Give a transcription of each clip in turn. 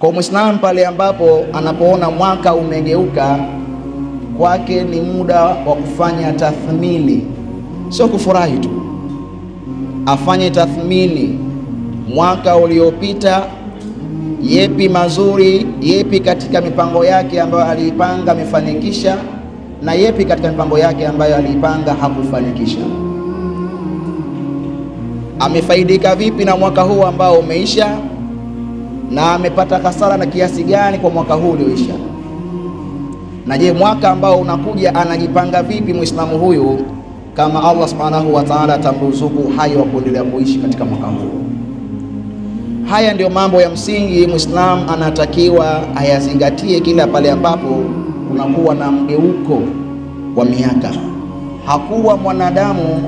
Kwa Muislamu pale ambapo anapoona mwaka umegeuka, kwake ni muda wa kufanya tathmini, sio kufurahi tu. Afanye tathmini mwaka uliopita, yepi mazuri, yepi katika mipango yake ambayo aliipanga amefanikisha, na yepi katika mipango yake ambayo aliipanga hakufanikisha. Amefaidika vipi na mwaka huu ambao umeisha, na amepata hasara na kiasi gani kwa mwaka huu ulioisha. Na je, mwaka ambao unakuja anajipanga vipi Muislamu huyu, kama Allah subhanahu wa ta'ala atamruzuku hai wa kuendelea kuishi katika mwaka huu. Haya ndio mambo ya msingi Muislamu anatakiwa ayazingatie kila pale ambapo kunakuwa na mgeuko wa miaka. Hakuwa mwanadamu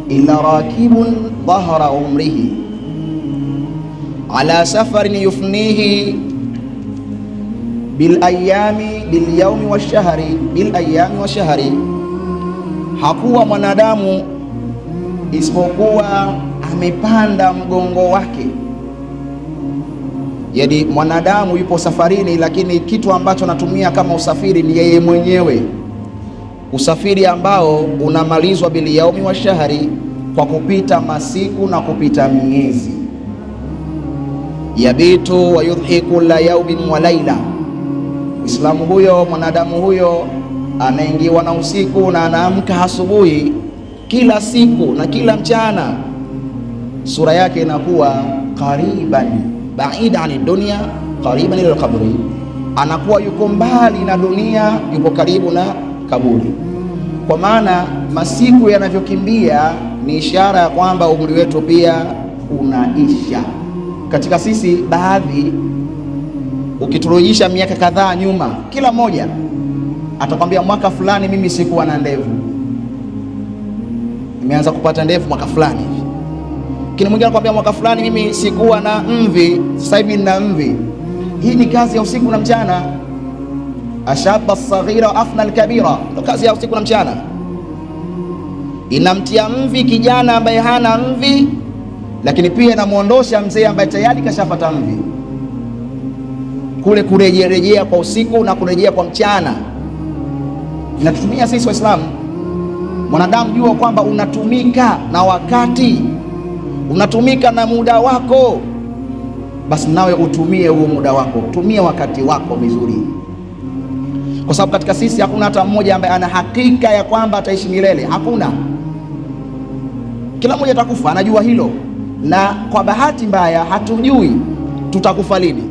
ila rakibun dhahara umrihi ala safarin yufnihi bil yaumi wa shahri. Hakuwa mwanadamu isipokuwa amepanda mgongo wake. Yaani mwanadamu yupo safarini, lakini kitu ambacho anatumia kama usafiri ni yeye mwenyewe, usafiri ambao unamalizwa bil yaumi wa shahri, kwa kupita masiku na kupita miezi. Yabitu wa yudhiku la yaumin wa laila. Muislamu huyo, mwanadamu huyo, anaingiwa na usiku na anaamka asubuhi kila siku na kila mchana. Sura yake inakuwa qariban baida ani dunia qariban ila kaburi, anakuwa yuko mbali na dunia, yuko karibu na kaburi. Kwa maana masiku yanavyokimbia ni ishara ya kwamba umri wetu pia unaisha. Katika sisi baadhi, ukiturudisha miaka kadhaa nyuma, kila mmoja atakwambia mwaka fulani mimi sikuwa na ndevu, nimeanza kupata ndevu mwaka fulani. Kile mwingine anakuambia mwaka fulani mimi sikuwa na mvi, sasa hivi nina mvi. Hii ni kazi ya usiku na mchana. Ashaba as-saghira wa afna al-kabira, ndio kazi ya usiku na mchana. Inamtia mvi kijana ambaye hana mvi, lakini pia inamuondosha mzee ambaye tayari kashapata mvi. Kule kurejea kwa usiku na kurejea kwa mchana inatutumia sisi Waislamu. Mwanadamu, jua kwamba unatumika na wakati, unatumika na muda wako, basi nawe utumie huo muda wako, tumia wakati wako vizuri, kwa sababu katika sisi hakuna hata mmoja ambaye ana hakika ya kwamba ataishi milele. Hakuna. Kila mmoja atakufa, anajua hilo, na kwa bahati mbaya hatujui tutakufa lini.